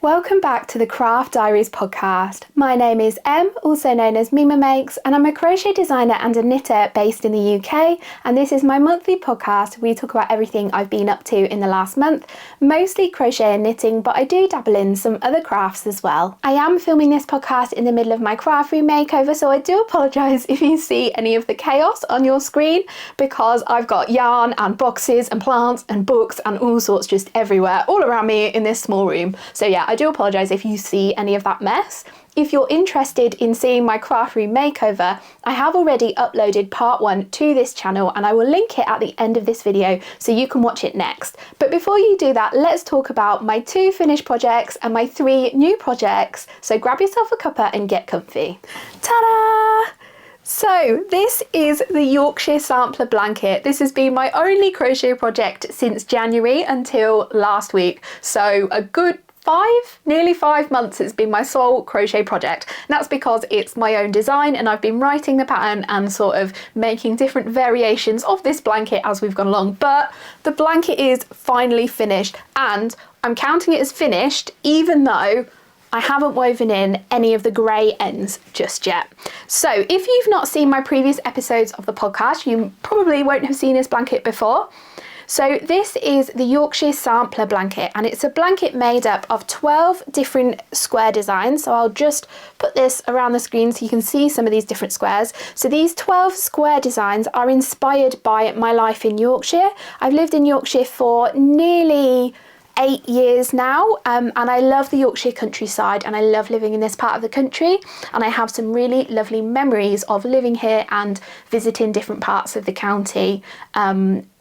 Welcome back to the Craft Diaries Podcast. My name is Em, also known as Meema Makes, and I'm a crochet designer and a knitter based in the UK, and this is my monthly podcast where we talk about everything I've been up to in the last month, mostly crochet and knitting, but I do dabble in some other crafts as well. I am filming this podcast in the middle of my craft room makeover, so I do apologise if you see any of the chaos on your screen, because I've got yarn and boxes and plants and books and all sorts just everywhere, all around me in this small room. So yeah, I do apologise if you see any of that mess. If you're interested in seeing my craft room makeover, I have already uploaded part 1 to this channel and I will link it at the end of this video so you can watch it next. But before you do that, let's talk about my 2 finished projects and my 3 new projects. So grab yourself a cuppa and get comfy. Ta-da! So this is the Yorkshire Sampler blanket. This has been my only crochet project since January until last week. So a good nearly 5 months it's been my sole crochet project. And that's because it's my own design and I've been writing the pattern and sort of making different variations of this blanket as we've gone along. But the blanket is finally finished and I'm counting it as finished even though I haven't woven in any of the grey ends just yet. So if you've not seen my previous episodes of the podcast, you probably won't have seen this blanket before. So this is the Yorkshire Sampler blanket and it's a blanket made up of 12 different square designs. So I'll just put this around the screen so you can see some of these different squares. So these 12 square designs are inspired by my life in Yorkshire. I've lived in Yorkshire for nearly 8 years now and I love the Yorkshire countryside and I love living in this part of the country, and I have some really lovely memories of living here and visiting different parts of the county,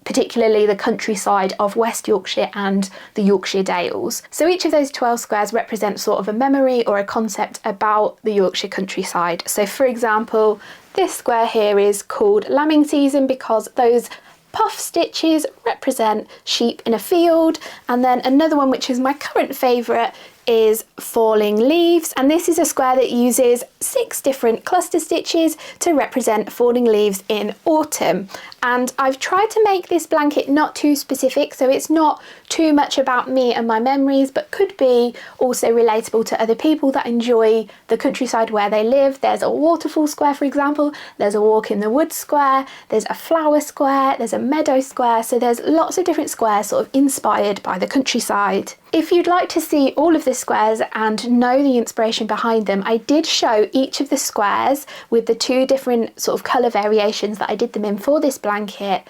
particularly the countryside of West Yorkshire and the Yorkshire Dales. So each of those 12 squares represents sort of a memory or a concept about the Yorkshire countryside. So for example, this square here is called Lambing Season because those puff stitches represent sheep in a field, and then another one which is my current favourite is Falling Leaves, and this is a square that uses 6 different cluster stitches to represent falling leaves in autumn. And I've tried to make this blanket not too specific, so it's not too much about me and my memories, but could be also relatable to other people that enjoy the countryside where they live. There's a waterfall square, for example, there's a walk in the woods square, there's a flower square, there's a meadow square, so there's lots of different squares sort of inspired by the countryside. If you'd like to see all of the squares and know the inspiration behind them, I did show each of the squares with the 2 different sort of colour variations that I did them in for this blanket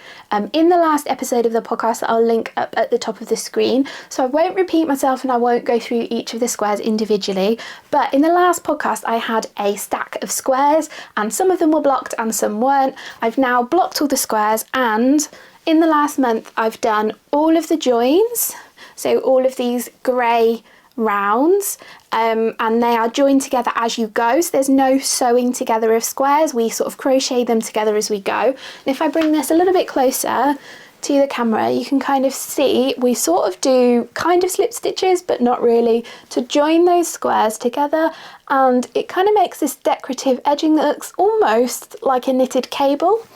in the last episode of the podcast that I'll link up at the top of the screen. So I won't repeat myself and I won't go through each of the squares individually, but in the last podcast I had a stack of squares and some of them were blocked and some weren't. I've now blocked all the squares, and in the last month I've done all of the joins. So all of these grey rounds and they are joined together as you go, so there's no sewing together of squares, we sort of crochet them together as we go. And if I bring this a little bit closer to the camera, you can kind of see we sort of do kind of slip stitches but not really to join those squares together, and it kind of makes this decorative edging that looks almost like a knitted cable.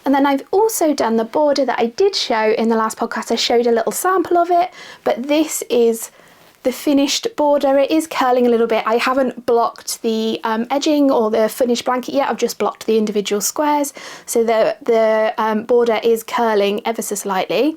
And then I've also done the border that I did show in the last podcast. I showed a little sample of it, but this is the finished border. It is curling a little bit. I haven't blocked the edging or the finished blanket yet. I've just blocked the individual squares. So the border is curling ever so slightly.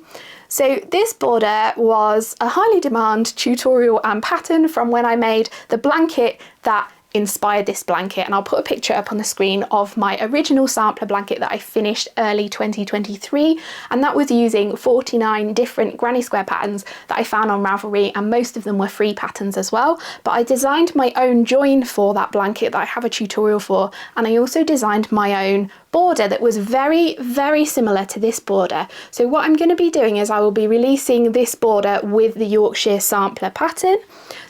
So this border was a highly demanded tutorial and pattern from when I made the blanket that inspired this blanket, and I'll put a picture up on the screen of my original sampler blanket that I finished early 2023, and that was using 49 different granny square patterns that I found on Ravelry, and most of them were free patterns as well. But I designed my own join for that blanket that I have a tutorial for, and I also designed my own border that was very, very similar to this border. So what I'm going to be doing is I will be releasing this border with the Yorkshire Sampler pattern.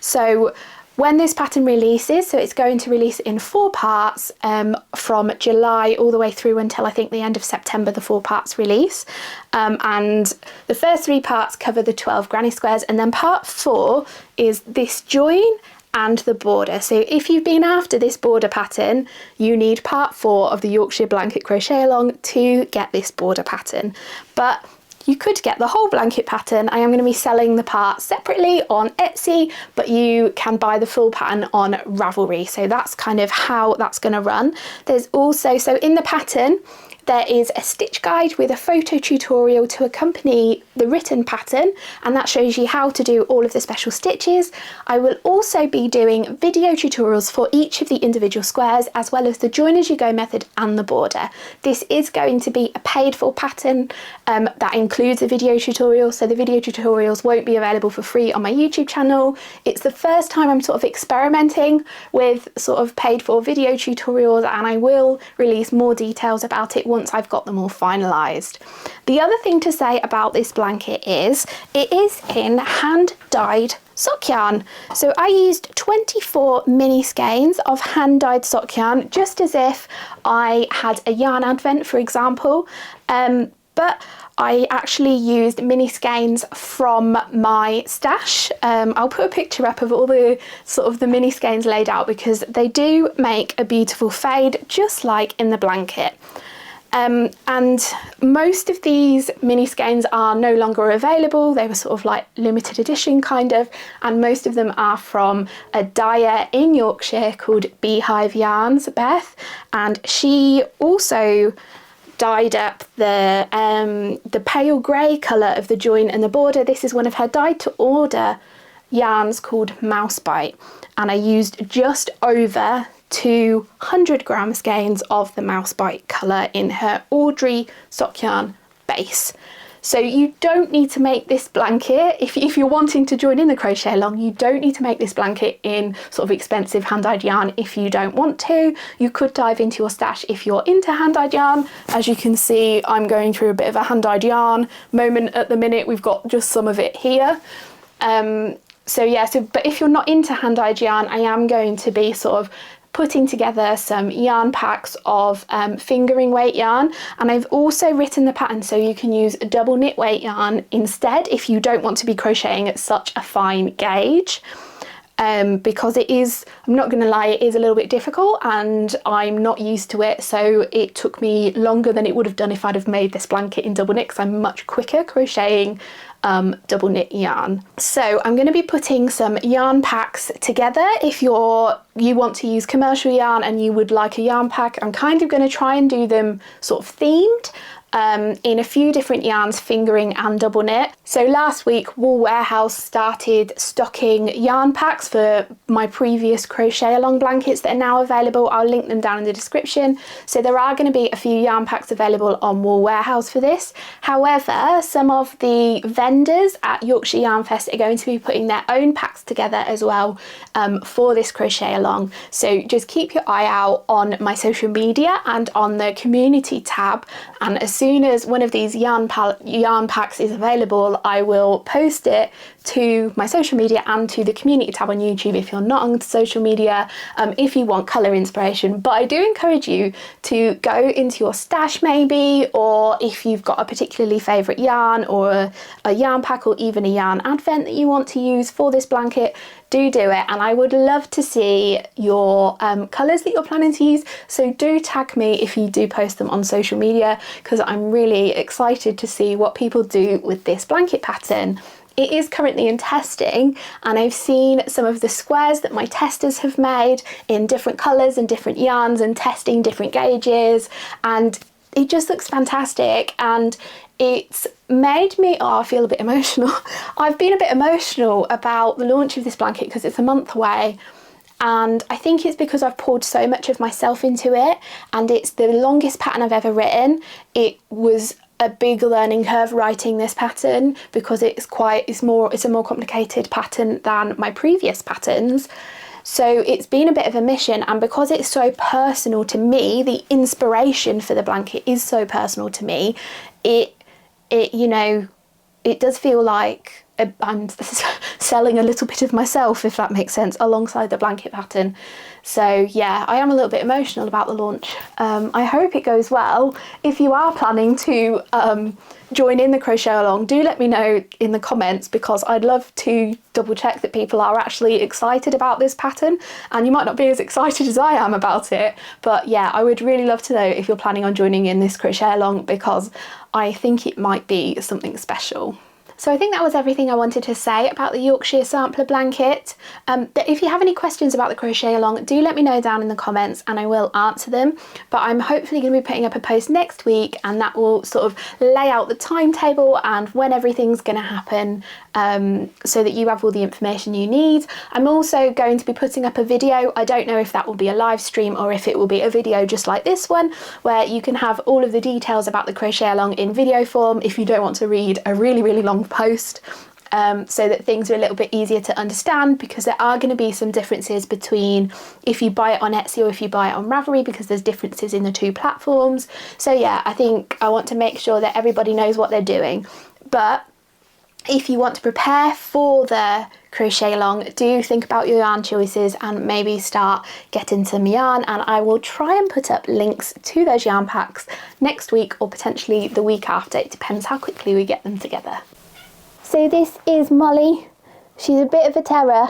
So when this pattern releases, so it's going to release in 4 parts from July all the way through until I think the end of September, the 4 parts release. And the first 3 parts cover the 12 granny squares, and then part 4 is this join and the border. So if you've been after this border pattern, you need part 4 of the Yorkshire Blanket Crochet Along to get this border pattern. But You could get the whole blanket pattern. I am going to be selling the part separately on Etsy, but you can buy the full pattern on Ravelry. So that's kind of how that's going to run. There's also, so in the pattern, there is a stitch guide with a photo tutorial to accompany the written pattern, and that shows you how to do all of the special stitches. I will also be doing video tutorials for each of the individual squares, as well as the join as you go method and the border. This is going to be a paid for pattern that includes a video tutorial, so the video tutorials won't be available for free on my YouTube channel. It's the first time I'm sort of experimenting with sort of paid for video tutorials, and I will release more details about it once I've got them all finalised. The other thing to say about this blanket is it is in hand dyed sock yarn. So I used 24 mini skeins of hand dyed sock yarn, just as if I had a yarn advent, for example, but I actually used mini skeins from my stash. I'll put a picture up of all the sort of the mini skeins laid out, because they do make a beautiful fade, just like in the blanket. And most of these mini skeins are no longer available. They were sort of like limited edition kind of, and most of them are from a dyer in Yorkshire called Beehive Yarns, Beth, and she also dyed up the pale grey colour of the join and the border. This is one of her dyed to order yarns called Mousebite, and I used just over 200 gram skeins of the Mousebite colour in her Audrey sock yarn base. So you don't need to make this blanket, if you're wanting to join in the crochet along, you don't need to make this blanket in sort of expensive hand-dyed yarn if you don't want to. You could dive into your stash if you're into hand-dyed yarn. As you can see, I'm going through a bit of a hand-dyed yarn moment at the minute. We've got just some of it here. But if you're not into hand-dyed yarn, I am going to be sort of putting together some yarn packs of fingering weight yarn, and I've also written the pattern so you can use double knit weight yarn instead if you don't want to be crocheting at such a fine gauge. Because it is, I'm not going to lie, it is a little bit difficult and I'm not used to it, so it took me longer than it would have done if I'd have made this blanket in double knit, because I'm much quicker crocheting double knit yarn. So I'm going to be putting some yarn packs together. If you want to use commercial yarn and you would like a yarn pack, I'm kind of going to try and do them sort of themed. In a few different yarns, fingering and double knit. So last week Wool Warehouse started stocking yarn packs for my previous crochet along blankets that are now available. I'll link them down in the description. So there are going to be a few yarn packs available on Wool Warehouse for this. However, some of the vendors at Yorkshire Yarn Fest are going to be putting their own packs together as well for this crochet along. So just keep your eye out on my social media and on the community tab, and as soon as one of these yarn packs is available, I will post it to my social media and to the community tab on YouTube if you're not on social media, if you want colour inspiration. But I do encourage you to go into your stash maybe, or if you've got a particularly favourite yarn or a yarn pack or even a yarn advent that you want to use for this blanket, do it, and I would love to see your colours that you're planning to use. So do tag me if you do post them on social media, because I'm really excited to see what people do with this blanket pattern. It is currently in testing, and I've seen some of the squares that my testers have made in different colours and different yarns and testing different gauges, and it just looks fantastic, and it's made me, I feel a bit emotional. I've been a bit emotional about the launch of this blanket because it's a month away, and I think it's because I've poured so much of myself into it, and it's the longest pattern I've ever written. It was a big learning curve writing this pattern because it's a more complicated pattern than my previous patterns. So it's been a bit of a mission, and because it's so personal to me, the inspiration for the blanket is so personal to me, it does feel like I'm selling a little bit of myself, if that makes sense, alongside the blanket pattern. So yeah, I am a little bit emotional about the launch. I hope it goes well. If you are planning to join in the crochet along, do let me know in the comments, because I'd love to double check that people are actually excited about this pattern. And you might not be as excited as I am about it, but yeah, I would really love to know if you're planning on joining in this crochet along, because I think it might be something special. So I think that was everything I wanted to say about the Yorkshire Sampler blanket. If you have any questions about the crochet along, do let me know down in the comments and I will answer them. But I'm hopefully going to be putting up a post next week, and that will sort of lay out the timetable and when everything's going to happen, so that you have all the information you need. I'm also going to be putting up a video. I don't know if that will be a live stream or if it will be a video just like this one, where you can have all of the details about the crochet along in video form if you don't want to read a really, really long post, so that things are a little bit easier to understand, because there are going to be some differences between if you buy it on Etsy or if you buy it on Ravelry, because there's differences in the two platforms. So yeah, I think I want to make sure that everybody knows what they're doing. But if you want to prepare for the crochet along, do think about your yarn choices and maybe start getting some yarn, and I will try and put up links to those yarn packs next week or potentially the week after. It depends how quickly we get them together. So this is Molly. She's a bit of a terror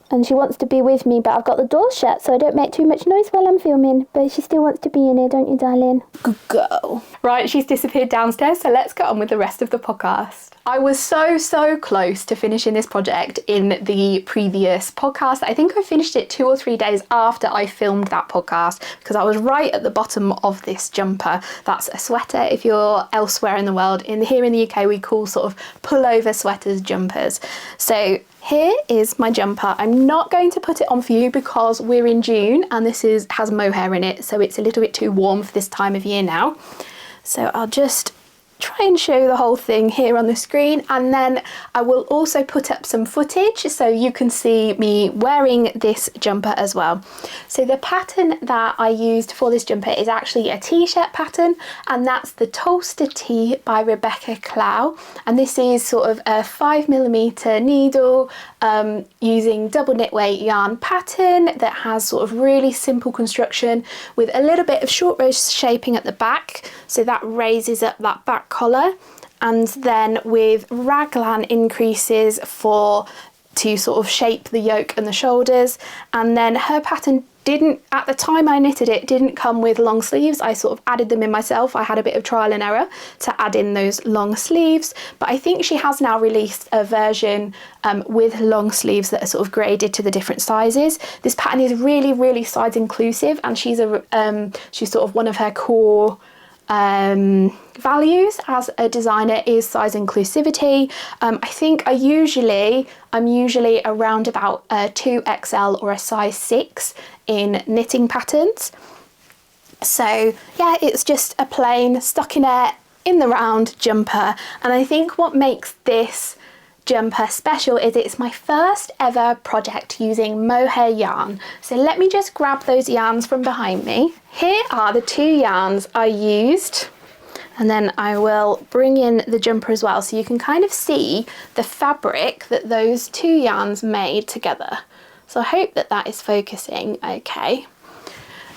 and she wants to be with me, but I've got the door shut so I don't make too much noise while I'm filming, but she still wants to be in here, don't you, darling? Good girl. Right, she's disappeared downstairs, so let's get on with the rest of the podcast. I was so close to finishing this project in the previous podcast. I think I finished it 2 or 3 days after I filmed that podcast, because I was right at the bottom of this jumper. That's a sweater if you're elsewhere in the world. Here in the UK we call sort of pullover sweaters jumpers. So here is my jumper. I'm not going to put it on for you because we're in June and this has mohair in it, so it's a little bit too warm for this time of year now. So I'll just try and show the whole thing here on the screen, and then I will also put up some footage so you can see me wearing this jumper as well. So the pattern that I used for this jumper is actually a t-shirt pattern, and that's the Toaster Tee by Rebecca Clow, and this is sort of a 5mm needle using double knit weight yarn pattern that has sort of really simple construction with a little bit of short row shaping at the back, so that raises up that back collar, and then with raglan increases to sort of shape the yoke and the shoulders. And then her pattern didn't, at the time I knitted it, didn't come with long sleeves. I sort of added them in myself. I had a bit of trial and error to add in those long sleeves, but I think she has now released a version with long sleeves that are sort of graded to the different sizes. This pattern is really size inclusive, and she's sort of one of her core values as a designer is size inclusivity. I think I'm usually around about a 2XL or a size 6 in knitting patterns. So yeah, it's just a plain stockinette in the round jumper, and I think what makes this jumper special is it's my first ever project using mohair yarn. So let me just grab those yarns from behind me. Here are the 2 yarns I used, and then I will bring in the jumper as well so you can kind of see the fabric that those 2 yarns made together. So I hope that is focusing okay.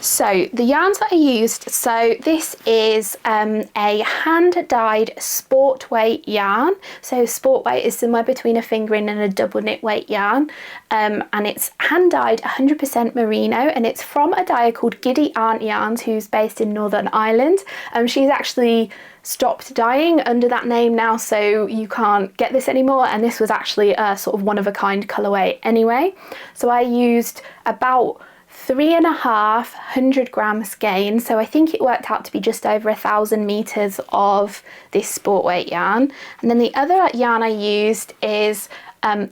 So the yarns that I used, so this is a hand-dyed sport weight yarn. So sport weight is somewhere between a fingering and a double knit weight yarn, and it's hand-dyed 100% merino, and it's from a dyer called Giddy Aunt Yarns, who's based in Northern Ireland. She's actually stopped dyeing under that name now, so you can't get this anymore, and this was actually a sort of one-of-a-kind colourway anyway. So I used about 3.5 gram skein, so I think it worked out to be just over 1,000 meters of this sport weight yarn. And then the other yarn I used is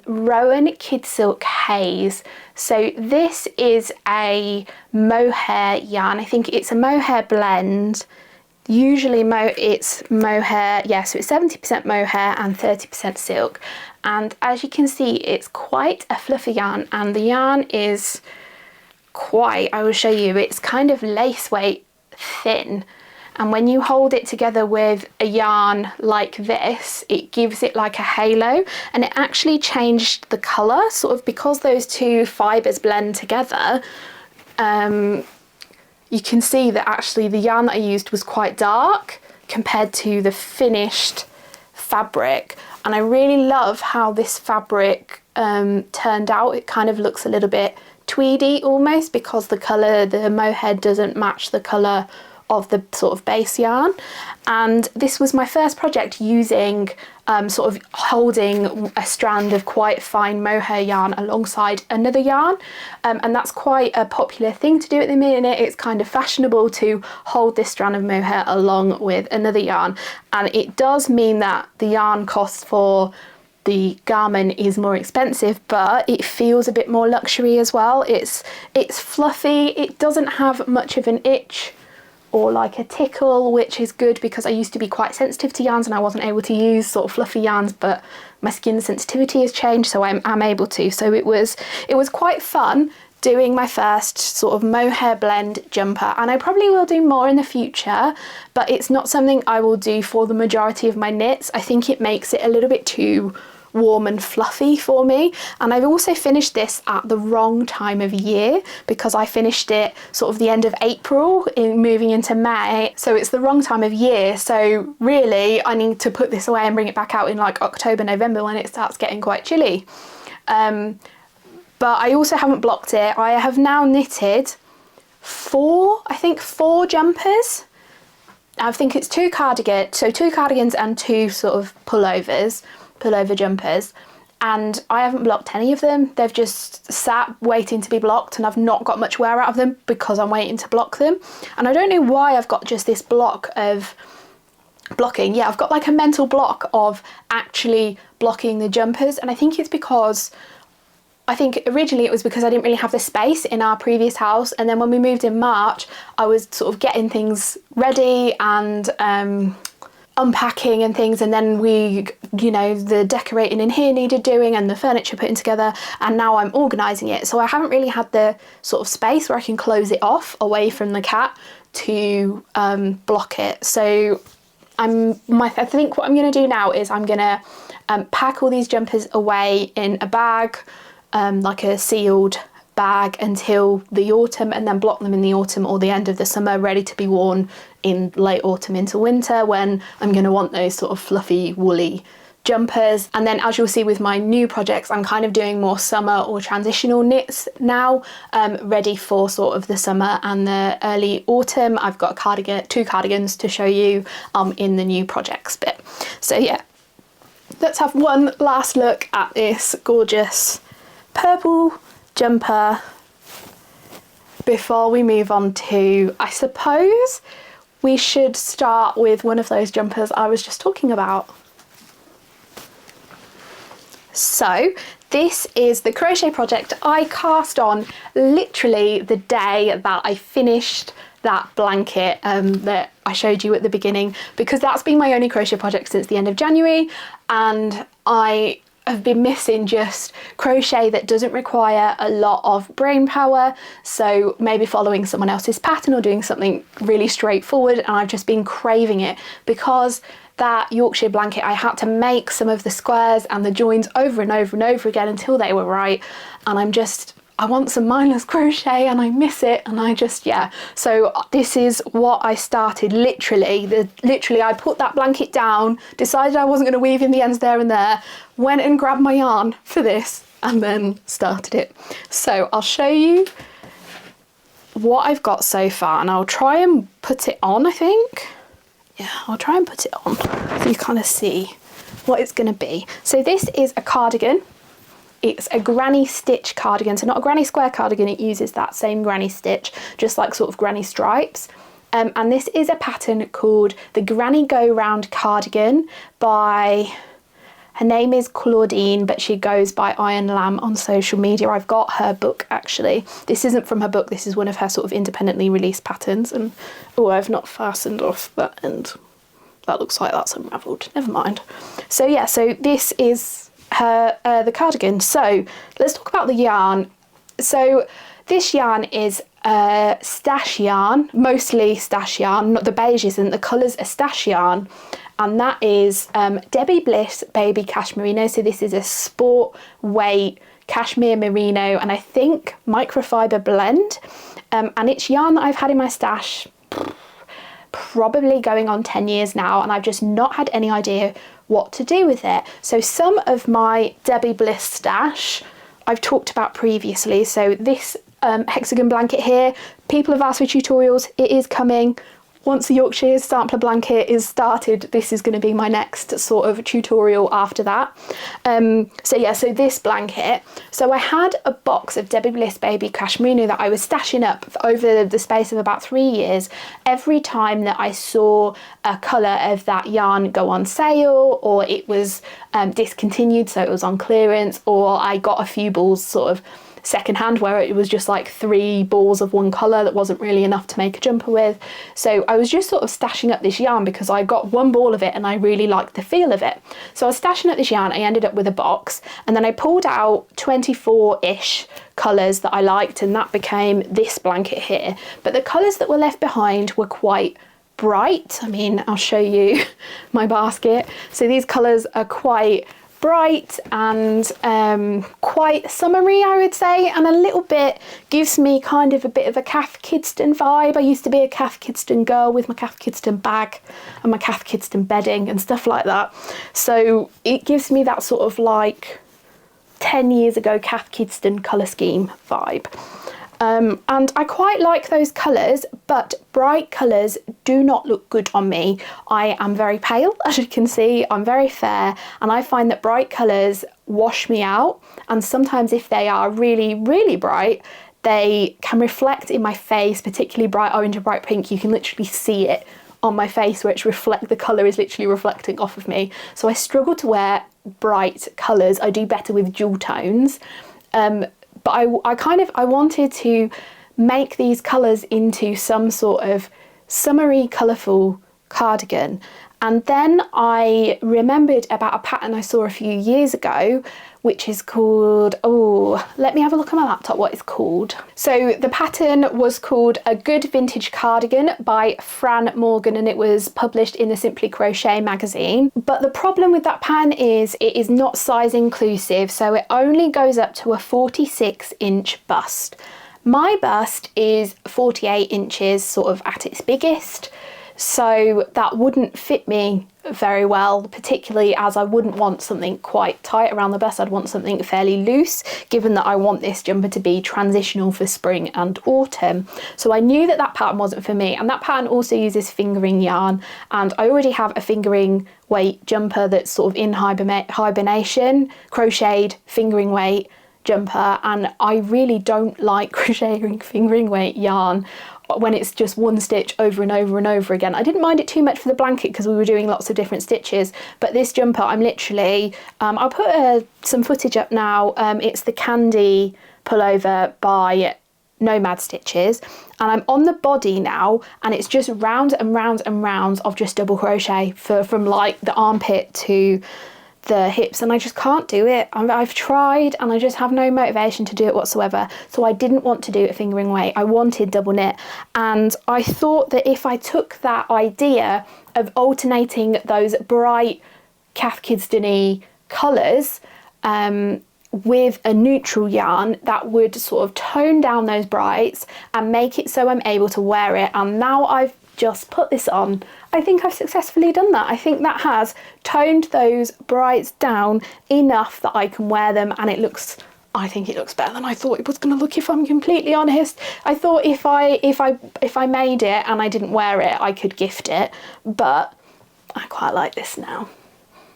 Rowan Kid Silk Haze. So this is a mohair yarn. I think it's a mohair blend. Usually it's mohair, yeah, so it's 70% mohair and 30% silk. And as you can see, it's quite a fluffy yarn, and the yarn is I will show you, it's kind of lace weight thin, and when you hold it together with a yarn like this, it gives it like a halo, and it actually changed the colour, sort of because those two fibres blend together. You can see that actually the yarn that I used was quite dark compared to the finished fabric, and I really love how this fabric turned out. It kind of looks a little bit tweedy almost, because the colour, the mohair doesn't match the colour of the sort of base yarn. And this was my first project using sort of holding a strand of quite fine mohair yarn alongside another yarn, and that's quite a popular thing to do at the minute. It's kind of fashionable to hold this strand of mohair along with another yarn, and it does mean that the yarn cost for the garment is more expensive, but it feels a bit more luxury as well. It's fluffy, it doesn't have much of an itch or like a tickle, which is good because I used to be quite sensitive to yarns and I wasn't able to use sort of fluffy yarns, but my skin sensitivity has changed, so I'm able to. So it was quite fun doing my first sort of mohair blend jumper, and I probably will do more in the future, but it's not something I will do for the majority of my knits. I think it makes it a little bit too warm and fluffy for me, and I've also finished this at the wrong time of year because I finished it sort of the end of April moving into May, so it's the wrong time of year. So really I need to put this away and bring it back out in like October, November, when it starts getting quite chilly. But I also haven't blocked it. I have now knitted four jumpers. I think it's two cardigans and two sort of pullover jumpers, and I haven't blocked any of them. They've just sat waiting to be blocked, and I've not got much wear out of them because I'm waiting to block them. And I don't know why I've got just this block of blocking. Yeah, I've got like a mental block of actually blocking the jumpers, and I think originally it was because I didn't really have the space in our previous house, and then when we moved in March I was sort of getting things ready and unpacking and things, and then the decorating in here needed doing and the furniture putting together, and now I'm organising it, so I haven't really had the sort of space where I can close it off away from the cat to block it. So I think what I'm going to do now is I'm going to pack all these jumpers away in a bag, like a sealed bag, until the autumn, and then block them in the autumn or the end of the summer, ready to be worn in late autumn into winter, when I'm going to want those sort of fluffy woolly jumpers. And then, as you'll see with my new projects, I'm kind of doing more summer or transitional knits now, ready for sort of the summer and the early autumn. I've got two cardigans to show you in the new projects bit. So yeah, let's have one last look at this gorgeous purple jumper before we move on to, I suppose we should start with one of those jumpers I was just talking about. So this is the crochet project I cast on literally the day that I finished that blanket that I showed you at the beginning, because that's been my only crochet project since the end of January, and I have been missing just crochet that doesn't require a lot of brain power, so maybe following someone else's pattern or doing something really straightforward, and I've just been craving it because that Yorkshire blanket, I had to make some of the squares and the joins over and over and over again until they were right, and I want some mindless crochet and I miss it, and so this is what I started. Literally I put that blanket down, decided I wasn't going to weave in the ends there and there, went and grabbed my yarn for this, and then started it. So I'll show you what I've got so far, and I'll try and put it on, I think. Yeah, I'll try and put it on so you kind of see what it's going to be. So this is a cardigan. It's a granny stitch cardigan, so not a granny square cardigan, it uses that same granny stitch, just like sort of granny stripes. And this is a pattern called the Granny Go Round Cardigan by, her name is Claudine, but she goes by Iron Lamb on social media. I've got her book actually. This isn't from her book, this is one of her sort of independently released patterns. And oh, I've not fastened off that end. That looks like that's unravelled, never mind. So yeah, so this is the cardigan. So let's talk about the yarn. So this yarn is stash yarn, mostly stash yarn, not the beige isn't, the colours are stash yarn, and that is Debbie Bliss Baby Cashmere Merino. So this is a sport weight cashmere merino, and I think microfiber blend, and it's yarn that I've had in my stash probably going on 10 years now, and I've just not had any idea what to do with it. So some of my Debbie Bliss stash I've talked about previously. So this hexagon blanket here, people have asked for tutorials, it is coming. Once the Yorkshire Sampler blanket is started, this is going to be my next sort of tutorial after that. So this blanket. So I had a box of Debbie Bliss Baby Cashmere Merino that I was stashing up over the space of about 3 years. Every time that I saw a colour of that yarn go on sale, or it was discontinued, so it was on clearance, or I got a few balls sort of secondhand where it was just like 3 balls of one colour that wasn't really enough to make a jumper with. So I was just sort of stashing up this yarn because I got one ball of it and I really liked the feel of it. So I was stashing up this yarn, I ended up with a box, and then I pulled out 24-ish colours that I liked, and that became this blanket here. But the colours that were left behind were quite bright. I mean, I'll show you my basket. So these colours are quite bright and quite summery, I would say, and a little bit gives me kind of a bit of a Cath Kidston vibe. I used to be a Cath Kidston girl with my Cath Kidston bag and my Cath Kidston bedding and stuff like that. So it gives me that sort of like 10 years ago Cath Kidston colour scheme vibe. And I quite like those colours, but bright colours do not look good on me. I am very pale, as you can see, I'm very fair, and I find that bright colours wash me out, and sometimes if they are really, really bright, they can reflect in my face, particularly bright orange and bright pink. You can literally see it on my face where the colour is literally reflecting off of me. So I struggle to wear bright colours. I do better with jewel tones. But I wanted to make these colours into some sort of summery, colourful cardigan. And then I remembered about a pattern I saw a few years ago, which is called, let me have a look on my laptop what it's called. So the pattern was called A Good Vintage Cardigan by Fran Morgan, and it was published in the Simply Crochet magazine. But the problem with that pattern is it is not size inclusive, so it only goes up to a 46-inch bust. My bust is 48 inches, sort of at its biggest. So that wouldn't fit me very well, particularly as I wouldn't want something quite tight around the bust. I'd want something fairly loose, given that I want this jumper to be transitional for spring and autumn. So I knew that that pattern wasn't for me, and that pattern also uses fingering yarn, and I already have a fingering weight jumper that's sort of in hibernation, crocheted fingering weight jumper, and I really don't like crocheting fingering weight yarn when it's just one stitch over and over and over again. I didn't mind it too much for the blanket because we were doing lots of different stitches, but this jumper I'm literally, I'll put some footage up now. It's the Candy pullover by Nomad Stitches, and I'm on the body now, and it's just rounds and rounds and rounds of just double crochet from like the armpit to the hips, and I just can't do it. I've tried and I just have no motivation to do it whatsoever. So I didn't want to do it fingering weight. I wanted double knit, and I thought that if I took that idea of alternating those bright Cath Kidston-y colours with a neutral yarn, that would sort of tone down those brights and make it so I'm able to wear it. And now I've just put this on, I think I've successfully done that. I think that has toned those brights down enough that I can wear them, and I think it looks better than I thought it was going to look, if I'm completely honest. I thought if I made it and I didn't wear it, I could gift it, but I quite like this now.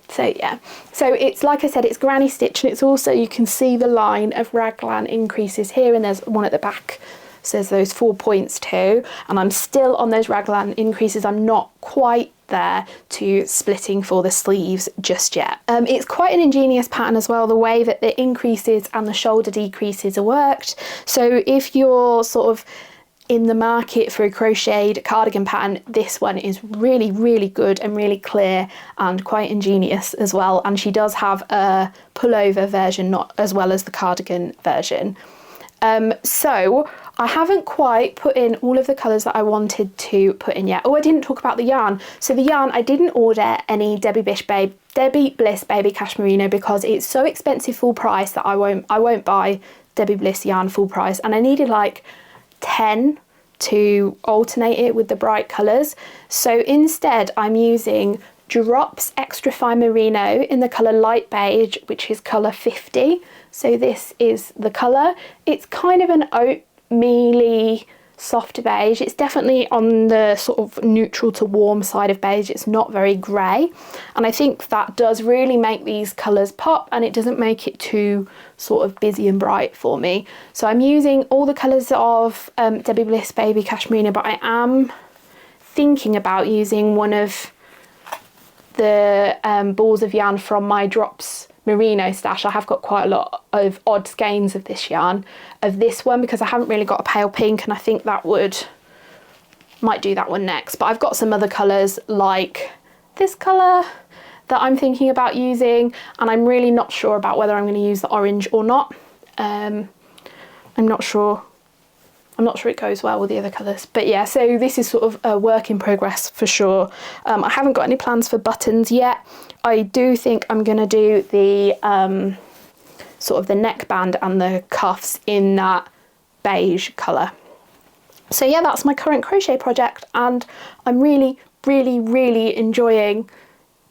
So yeah, so it's, like I said, it's granny stitch, and it's also, you can see the line of raglan increases here, and there's one at the back. So there's those 4 points too, and I'm still on those raglan increases. I'm not quite there to splitting for the sleeves just yet. It's quite an ingenious pattern as well, the way that the increases and the shoulder decreases are worked. So if you're sort of in the market for a crocheted cardigan pattern, this one is really, really good and really clear and quite ingenious as well. And she does have a pullover version, not as well as the cardigan version. So I haven't quite put in all of the colours that I wanted to put in yet. Oh, I didn't talk about the yarn. So the yarn, I didn't order any Debbie Bliss Baby Cashmerino because it's so expensive full price that I won't buy Debbie Bliss yarn full price, and I needed like 10 to alternate it with the bright colours. So instead I'm using Drops Extra Fine Merino in the colour Light Beige, which is colour 50. So this is the colour. It's kind of an oatmeal-y soft beige. It's definitely on the sort of neutral to warm side of beige. It's not very grey, and I think that does really make these colours pop, and it doesn't make it too sort of busy and bright for me. So I'm using all the colours of Debbie Bliss Baby Cashmerino, but I am thinking about using one of the balls of yarn from my Drops Merino stash. I have got quite a lot of odd skeins of this yarn, of this one, because I haven't really got a pale pink, and I think that might do that one next. But I've got some other colours like this colour that I'm thinking about using, and I'm really not sure about whether I'm going to use the orange or not. I'm not sure it goes well with the other colours, but yeah, so this is sort of a work in progress for sure. I haven't got any plans for buttons yet. I do think I'm going to do the sort of the neckband and the cuffs in that beige colour. So yeah, that's my current crochet project, and I'm really, really, really enjoying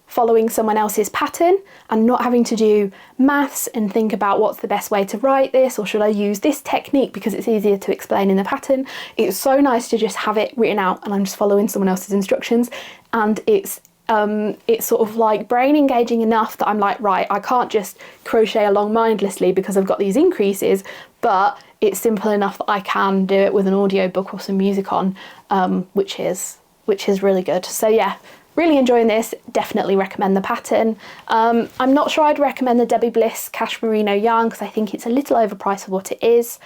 following someone else's pattern and not having to do maths and think about what's the best way to write this, or should I use this technique because it's easier to explain in the pattern. It's so nice to just have it written out and I'm just following someone else's instructions, and it's sort of like brain engaging enough that I'm like, right, I can't just crochet along mindlessly because I've got these increases, but it's simple enough that I can do it with an audiobook or some music on, which is really good. So yeah, really enjoying this. Definitely recommend the pattern. I'm not sure I'd recommend the Debbie Bliss Cashmerino yarn because I think it's a little overpriced for what it is.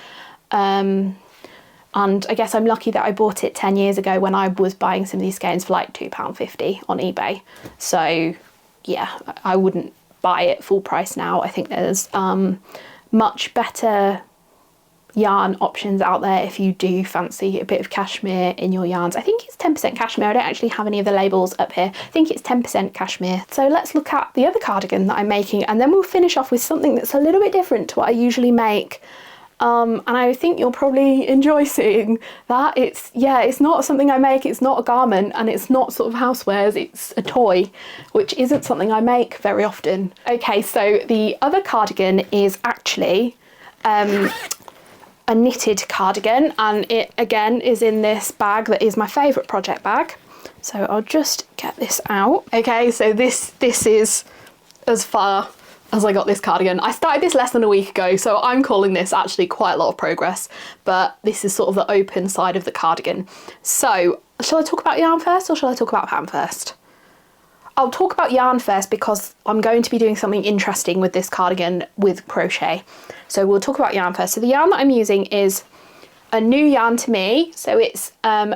And I guess I'm lucky that I bought it 10 years ago when I was buying some of these skeins for like £2.50 on eBay. So yeah, I wouldn't buy it full price now. I think there's much better yarn options out there if you do fancy a bit of cashmere in your yarns. I think it's 10% cashmere. I don't actually have any of the labels up here. I think it's 10% cashmere. So let's look at the other cardigan that I'm making, and then we'll finish off with something that's a little bit different to what I usually make. And I think you'll probably enjoy seeing that. It's not something I make, it's not a garment, and it's not sort of housewares, it's a toy, which isn't something I make very often. Okay, so the other cardigan is actually a knitted cardigan, and it again is in this bag that is my favourite project bag. So I'll just get this out. Okay, so this is as far as I got this cardigan. I started this less than a week ago, so I'm calling this actually quite a lot of progress, but this is sort of the open side of the cardigan. So shall I talk about yarn first, or shall I talk about pattern first? I'll talk about yarn first because I'm going to be doing something interesting with this cardigan with crochet. So we'll talk about yarn first. So the yarn that I'm using is a new yarn to me. So it's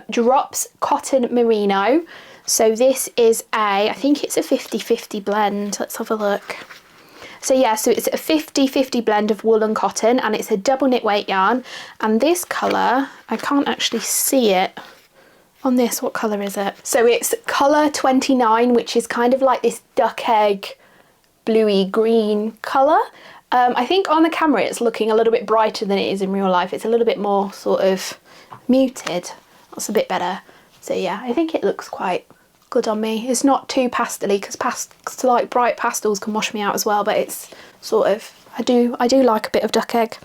Drops Cotton Merino. So this is I think it's a 50-50 blend. Let's have a look. So yeah, so it's a 50-50 blend of wool and cotton, and it's a double knit weight yarn. And this colour, I can't actually see it on this. What colour is it? So it's colour 29, which is kind of like this duck egg bluey green colour. I think on the camera it's looking a little bit brighter than it is in real life. It's a little bit more sort of muted. That's a bit better. So yeah, I think it looks quite good on me. It's not too pastel-y because like bright pastels can wash me out as well, but it's sort of, I do like a bit of duck egg.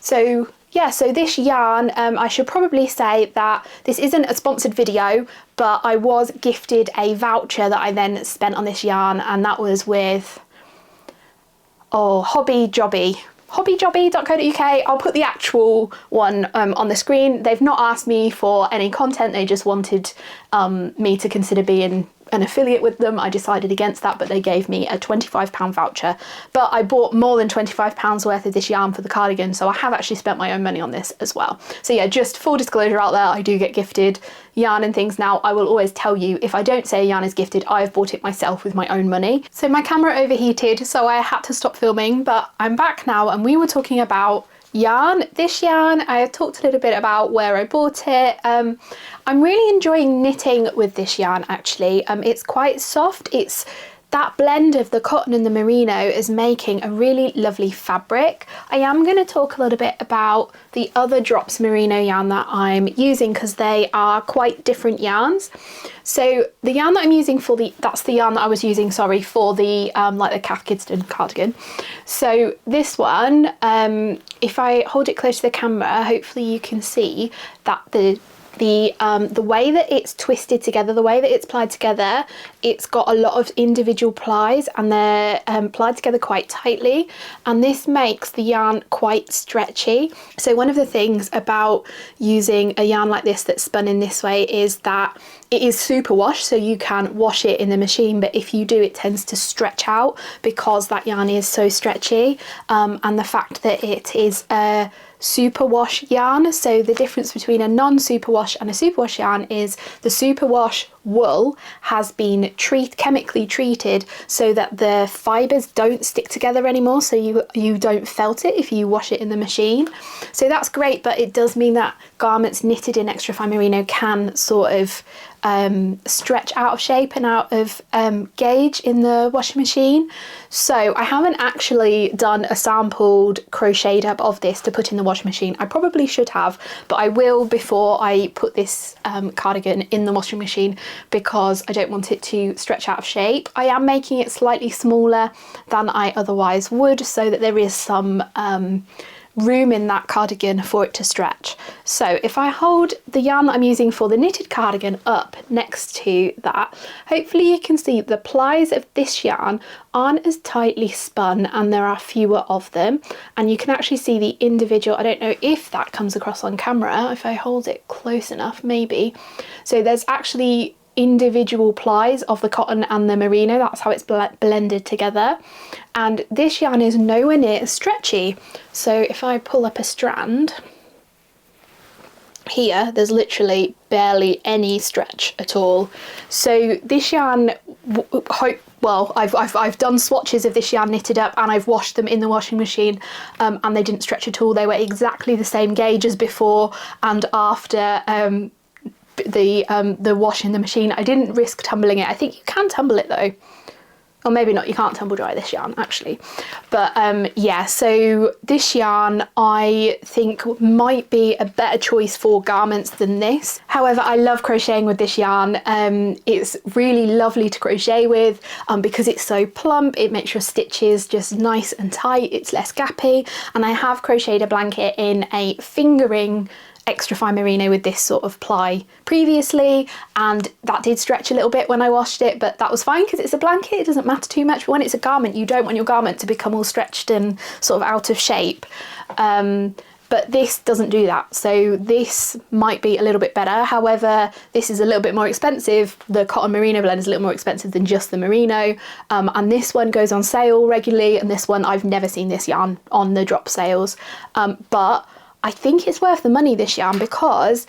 So yeah, so this yarn, I should probably say that this isn't a sponsored video, but I was gifted a voucher that I then spent on this yarn, and that was with hobbyjobby.co.uk. I'll put the actual one on the screen. They've not asked me for any content, they just wanted me to consider being an affiliate with them. I decided against that, but they gave me a £25 voucher. But I bought more than £25 worth of this yarn for the cardigan, so I have actually spent my own money on this as well. So yeah, just full disclosure out there, I do get gifted yarn and things. Now, I will always tell you, if I don't say a yarn is gifted, I've bought it myself with my own money. So my camera overheated, so I had to stop filming, but I'm back now, and we were talking about yarn. This yarn, I talked a little bit about where I bought it. I'm really enjoying knitting with this yarn actually. It's quite soft. It's that blend of the cotton and the merino is making a really lovely fabric. I am going to talk a little bit about the other Drops merino yarn that I'm using because they are quite different yarns. So the yarn that I'm using that's the yarn that I was using, sorry, for the like the Craft Diaries cardigan. So this one, if I hold it close to the camera, hopefully you can see that the way that it's twisted together, the way that it's plied together, it's got a lot of individual plies and they're plied together quite tightly, and this makes the yarn quite stretchy. So one of the things about using a yarn like this that's spun in this way is that it is super wash, so you can wash it in the machine, but if you do, it tends to stretch out because that yarn is so stretchy, and the fact that it is a superwash yarn. So the difference between a non-superwash and a superwash yarn is the superwash wool has been chemically treated so that the fibres don't stick together anymore, so you don't felt it if you wash it in the machine. So that's great, but it does mean that garments knitted in extra fine merino can sort of stretch out of shape and out of gauge in the washing machine. So I haven't actually done a sampled crocheted up of this to put in the washing machine. I probably should have, but I will before I put this cardigan in the washing machine because I don't want it to stretch out of shape. I am making it slightly smaller than I otherwise would so that there is some room in that cardigan for it to stretch. So if I hold the yarn that I'm using for the knitted cardigan up next to that, hopefully you can see the plies of this yarn aren't as tightly spun and there are fewer of them, and you can actually see the individual, I don't know if that comes across on camera, if I hold it close enough maybe. So there's actually individual plies of the cotton and the merino, that's how it's blended together, and this yarn is nowhere near as stretchy. So if I pull up a strand here, there's literally barely any stretch at all. So this yarn, I've done swatches of this yarn knitted up and I've washed them in the washing machine, and they didn't stretch at all. They were exactly the same gauge as before and after the wash in the machine. I didn't risk tumbling it. I think you can tumble it though, or maybe not, you can't tumble dry this yarn actually, but yeah, so this yarn I think might be a better choice for garments than this. However, I love crocheting with this yarn. It's really lovely to crochet with because it's so plump, it makes your stitches just nice and tight, it's less gappy, and I have crocheted a blanket in a fingering extra fine merino with this sort of ply previously, and that did stretch a little bit when I washed it, but that was fine because it's a blanket, it doesn't matter too much. But when it's a garment, you don't want your garment to become all stretched and sort of out of shape, but this doesn't do that, so this might be a little bit better. However, this is a little bit more expensive. The cotton merino blend is a little more expensive than just the merino, and this one goes on sale regularly, and this one I've never seen this yarn on the drop sales, but I think it's worth the money, this yarn, because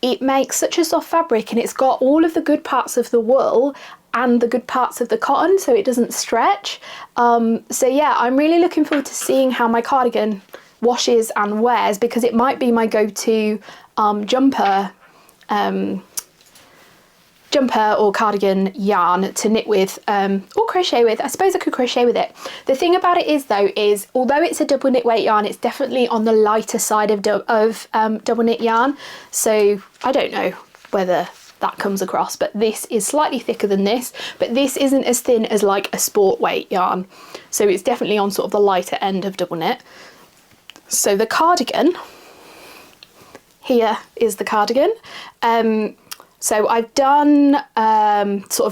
it makes such a soft fabric and it's got all of the good parts of the wool and the good parts of the cotton, so it doesn't stretch. So yeah, I'm really looking forward to seeing how my cardigan washes and wears, because it might be my go-to jumper or cardigan yarn to knit with or crochet with. I suppose I could crochet with it. The thing about it is though, is although it's a double knit weight yarn, it's definitely on the lighter side of double knit yarn, so I don't know whether that comes across, but this is slightly thicker than this, but this isn't as thin as like a sport weight yarn, so it's definitely on sort of the lighter end of double knit. So the cardigan, here is the cardigan. So I've done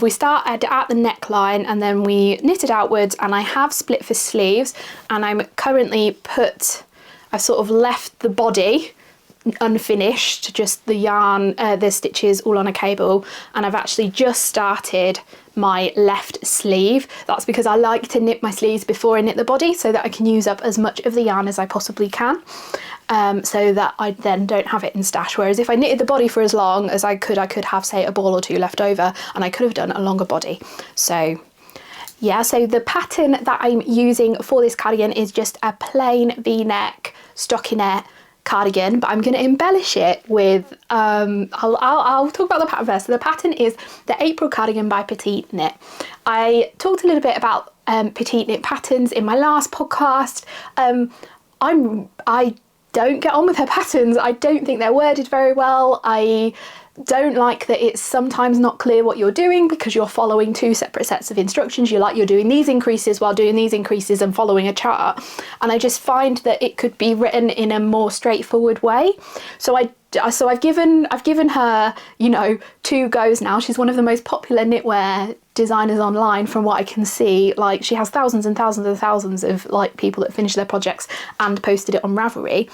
we started at the neckline and then we knitted outwards, and I have split for sleeves, and I'm currently I've sort of left the body unfinished, just the yarn, the stitches all on a cable, and I've actually just started my left sleeve. That's because I like to knit my sleeves before I knit the body so that I can use up as much of the yarn as I possibly can, so that I then don't have it in stash. Whereas if I knitted the body for as long as I could have, say, a ball or two left over, and I could have done a longer body. So yeah, so the pattern that I'm using for this cardigan is just a plain V-neck stockinette cardigan, but I'm going to embellish it with, I'll talk about the pattern first. So the pattern is the April cardigan by Petite Knit. I talked a little bit about Petite Knit patterns in my last podcast. I don't get on with her patterns. I don't think they're worded very well. I don't like that it's sometimes not clear what you're doing because you're following two separate sets of instructions. You're doing these increases while doing these increases and following a chart. And I just find that it could be written in a more straightforward way. So I've given her, 2 goes now. She's one of the most popular knitwear designers online from what I can see. Like, she has thousands and thousands and thousands of people that finish their projects and posted it on Ravelry.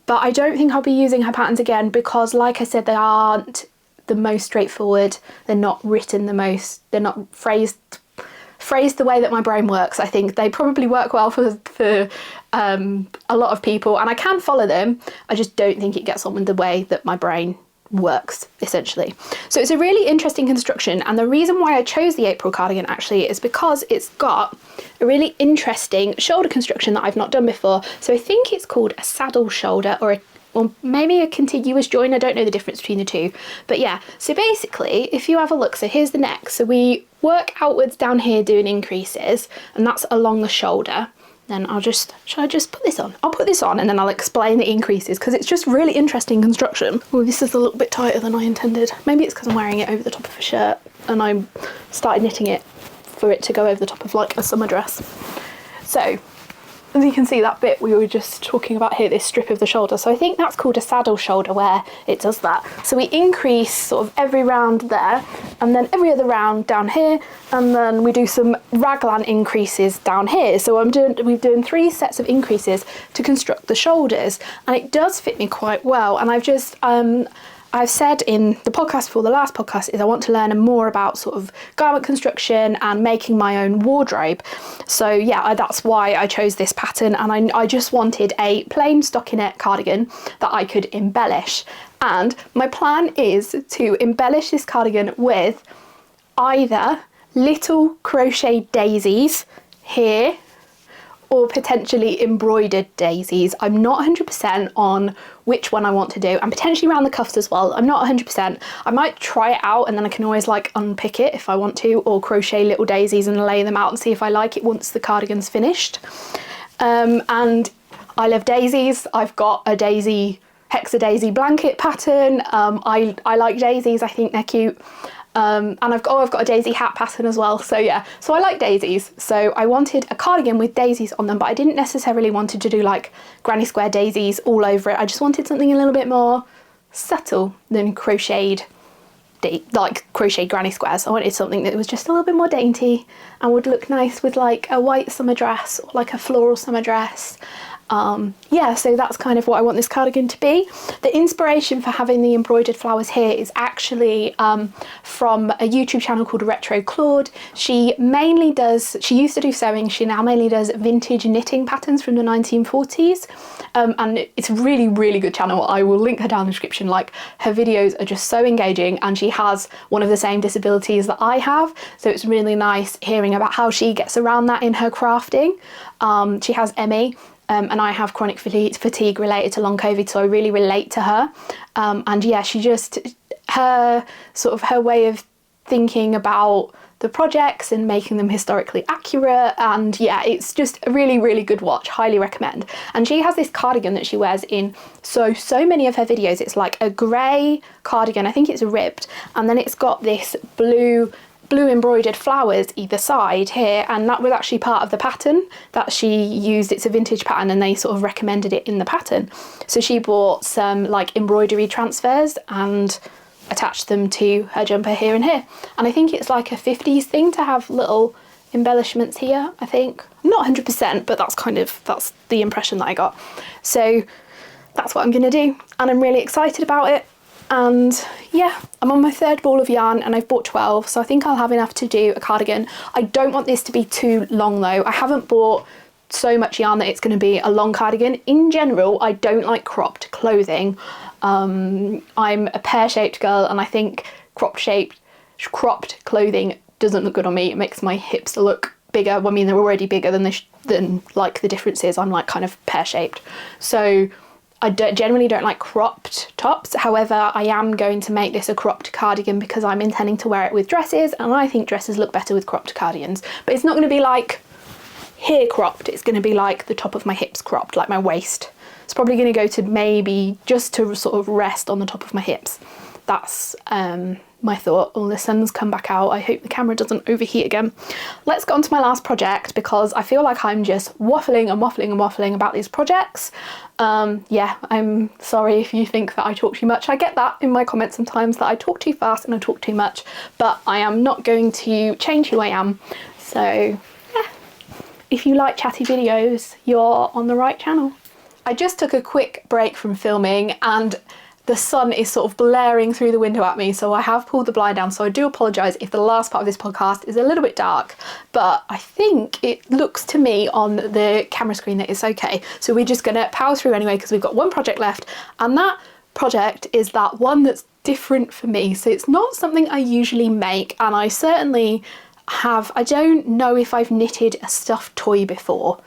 But I don't think I'll be using her patterns again because, like I said, they aren't the most straightforward. They're not written they're not phrased the way that my brain works. I think they probably work well for a lot of people, and I can follow them. I just don't think it gets on with the way that my brain works, essentially. So it's a really interesting construction, and the reason why I chose the April cardigan actually is because it's got a really interesting shoulder construction that I've not done before. So I think it's called a saddle shoulder or maybe a contiguous join. I don't know the difference between the two, but yeah. So basically, if you have a look, so here's the neck. So we work outwards down here doing increases, and that's along the shoulder. Then shall I just put this on? I'll put this on and then I'll explain the increases because it's just really interesting construction. Oh, this is a little bit tighter than I intended. Maybe it's because I'm wearing it over the top of a shirt and I started knitting it for it to go over the top of a summer dress. So, as you can see, that bit we were just talking about here, this strip of the shoulder. So I think that's called a saddle shoulder where it does that. So we increase sort of every round there and then every other round down here, and then we do some raglan increases down here. So we've done 3 sets of increases to construct the shoulders, and it does fit me quite well. And I've said in the podcast before, the last podcast, is I want to learn more about sort of garment construction and making my own wardrobe. So yeah, that's why I chose this pattern, and I just wanted a plain stockinette cardigan that I could embellish. And my plan is to embellish this cardigan with either little crochet daisies here or potentially embroidered daisies. I'm not 100% on which one I want to do, and potentially around the cuffs as well. I'm not 100%. I might try it out and then I can always unpick it if I want to, or crochet little daisies and lay them out and see if I like it once the cardigan's finished. And I love daisies. I've got a hexa daisy blanket pattern. I like daisies. I think they're cute. And I've got a daisy hat pattern as well. So yeah, so I like daisies. So I wanted a cardigan with daisies on them, but I didn't necessarily want to do granny square daisies all over it. I just wanted something a little bit more subtle than crocheted granny squares. I wanted something that was just a little bit more dainty and would look nice with a white summer dress or a floral summer dress. So that's kind of what I want this cardigan to be. The inspiration for having the embroidered flowers here is actually from a YouTube channel called Retro Claude. She used to do sewing, she now mainly does vintage knitting patterns from the 1940s. And it's a really, really good channel. I will link her down in the description. Her videos are just so engaging, and she has one of the same disabilities that I have. So it's really nice hearing about how she gets around that in her crafting. She has ME. And I have chronic fatigue related to long COVID, so I really relate to her. And yeah, her way of thinking about the projects and making them historically accurate, and yeah, it's just a really, really good watch. Highly recommend. And she has this cardigan that she wears in so many of her videos. It's a grey cardigan, I think it's ribbed, and then it's got this blue embroidered flowers either side here, and that was actually part of the pattern that she used. It's a vintage pattern and they sort of recommended it in the pattern. So she bought some embroidery transfers and attached them to her jumper here and here. And I think it's a 50s thing to have little embellishments here, I think. I'm not 100%, but that's the impression that I got. So that's what I'm gonna do, and I'm really excited about it. And yeah, I'm on my 3rd ball of yarn and I've bought 12, so I think I'll have enough to do a cardigan. I don't want this to be too long though. I haven't bought so much yarn that it's going to be a long cardigan. In general, I don't like cropped clothing. I'm a pear-shaped girl, and I think cropped clothing doesn't look good on me. It makes my hips look bigger. I mean, they're already bigger than than like the difference is I'm like kind of pear-shaped. So I generally don't like cropped tops. However, I am going to make this a cropped cardigan because I'm intending to wear it with dresses, and I think dresses look better with cropped cardigans. But it's not going to be like here cropped, it's going to be like the top of my hips cropped, like my waist. It's probably going to go to maybe just to sort of rest on the top of my hips. That's my thought. Oh, the sun's come back out. I hope the camera doesn't overheat again. Let's get on to my last project because I feel like I'm just waffling and waffling and waffling about these projects. Yeah, I'm sorry if you think that I talk too much. I get that in my comments sometimes, that I talk too fast and I talk too much, but I am not going to change who I am. So yeah, if you like chatty videos, you're on the right channel. I just took a quick break from filming and the sun is sort of blaring through the window at me, so I have pulled the blind down, so I do apologise if the last part of this podcast is a little bit dark, but I think it looks to me on the camera screen that it's okay. So we're just going to power through anyway because we've got one project left, and that project is that one that's different for me. So it's not something I usually make, and I certainly I don't know if I've knitted a stuffed toy before.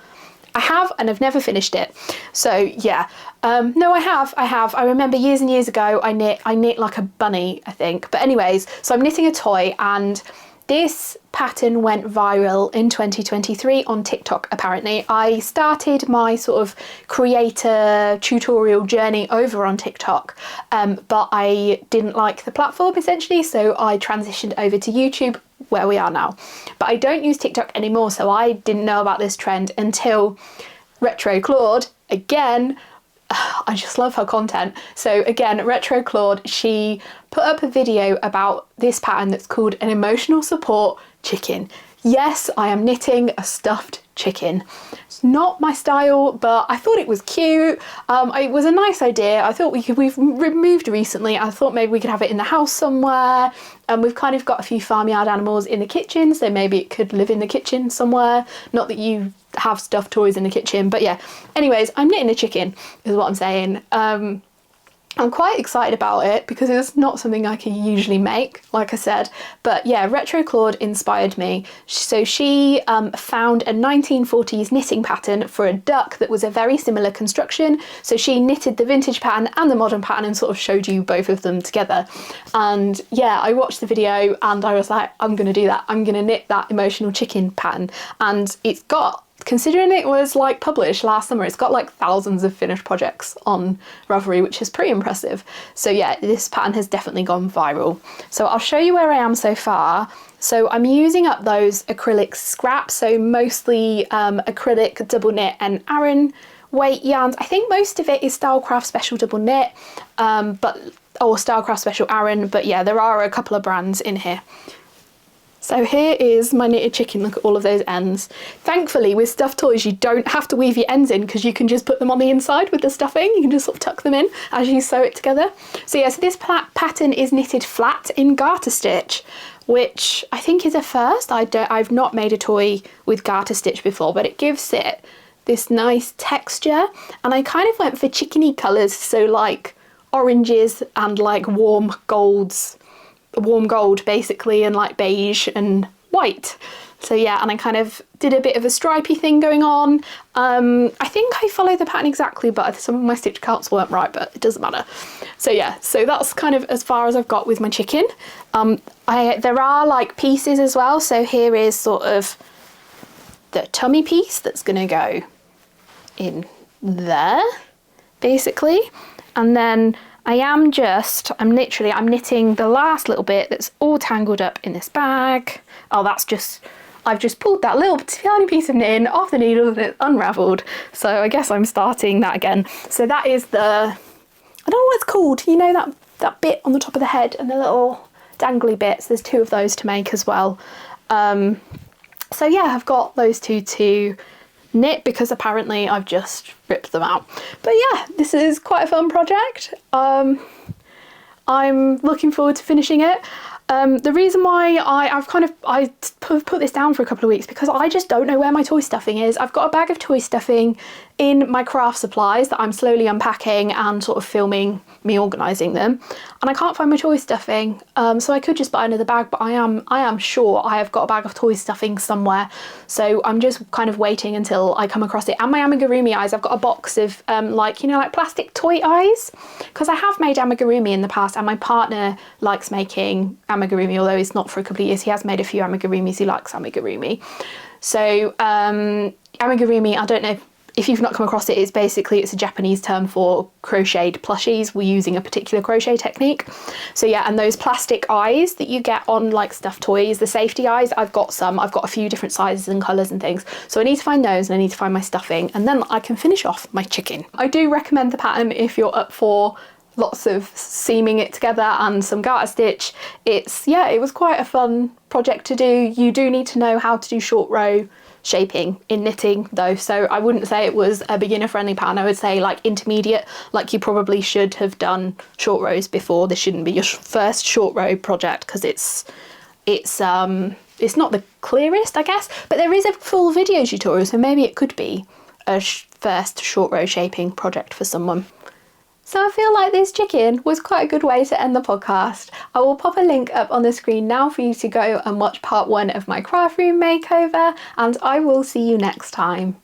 I have, and I've never finished it. So yeah, no, I have. I remember years and years ago, I knit like a bunny, I think. But anyways, so I'm knitting a toy, and this pattern went viral in 2023 on TikTok, apparently. I started my sort of creator tutorial journey over on TikTok, but I didn't like the platform essentially, so I transitioned over to YouTube, where we are now. But I don't use TikTok anymore, so I didn't know about this trend until Retro Claude, again, I just love her content. So again, Retro Claude, she put up a video about this pattern that's called an emotional support chicken. Yes, I am knitting a stuffed chicken. It's not my style, but I thought it was cute. It was a nice idea. I thought we've moved recently. I thought maybe we could have it in the house somewhere. And we've kind of got a few farmyard animals in the kitchen, so maybe it could live in the kitchen somewhere. Not that you have stuffed toys in the kitchen, but yeah. Anyways, I'm knitting a chicken is what I'm saying. I'm quite excited about it because it's not something I can usually make, like I said. But yeah, Retro Claude inspired me. So she found a 1940s knitting pattern for a duck that was a very similar construction. So she knitted the vintage pattern and the modern pattern and sort of showed you both of them together. And yeah, I watched the video and I was like, I'm going to do that. I'm going to knit that emotional chicken pattern. And it's got, considering it was like published last summer, it's got like thousands of finished projects on Ravelry, which is pretty impressive. So yeah, this pattern has definitely gone viral. So I'll show you where I am so far. So I'm using up those acrylic scraps, so mostly acrylic double knit and Aran weight yarns. I think most of it is Stylecraft Special double knit, or Stylecraft Special Aran, but yeah, there are a couple of brands in here. So here is my knitted chicken. Look at all of those ends. Thankfully, with stuffed toys, you don't have to weave your ends in because you can just put them on the inside with the stuffing. You can just sort of tuck them in as you sew it together. So yeah, so this pattern is knitted flat in garter stitch, which I think is a first. I've not made a toy with garter stitch before, but it gives it this nice texture. And I kind of went for chickeny colours, so like oranges and like warm gold basically, and like beige and white. So yeah, and I kind of did a bit of a stripy thing going on. I think I followed the pattern exactly, but some of my stitch counts weren't right, but it doesn't matter. So yeah, so that's kind of as far as I've got with my chicken. There are like pieces as well. So here is sort of the tummy piece that's gonna go in there, basically. And then I'm knitting the last little bit that's all tangled up in this bag. Oh, I've just pulled that little tiny piece of knitting off the needle and it's unravelled. So I guess I'm starting that again. So that is I don't know what it's called. You know, that bit on the top of the head and the little dangly bits. There's two of those to make as well. So yeah, I've got those two to knit because apparently I've just ripped them out. But yeah, this is quite a fun project. I'm looking forward to finishing it. The reason why I've put this down for a couple of weeks because I just don't know where my toy stuffing is. I've got a bag of toy stuffing in my craft supplies that I'm slowly unpacking and sort of filming me organising them, and I can't find my toy stuffing. So I could just buy another bag, but I am sure I have got a bag of toy stuffing somewhere. So I'm just kind of waiting until I come across it. And my amigurumi eyes, I've got a box of like plastic toy eyes, because I have made amigurumi in the past, and my partner likes making amigurumi, although it's not for a couple of years. He has made a few amigurumis. He likes amigurumi. So amigurumi, I don't know if you've not come across it, it's a Japanese term for crocheted plushies. We're using a particular crochet technique. So yeah, and those plastic eyes that you get on like stuffed toys, the safety eyes, I've got a few different sizes and colours and things. So I need to find those, and I need to find my stuffing, and then I can finish off my chicken. I do recommend the pattern if you're up for lots of seaming it together and some garter stitch. It was quite a fun project to do. You do need to know how to do short row shaping in knitting though, so I wouldn't say it was a beginner friendly pattern. I would say like intermediate, like you probably should have done short rows before. This shouldn't be your first short row project because it's not the clearest, I guess, but there is a full video tutorial, so maybe it could be a first short row shaping project for someone. So I feel like this chicken was quite a good way to end the podcast. I will pop a link up on the screen now for you to go and watch part 1 of my craft room makeover, and I will see you next time.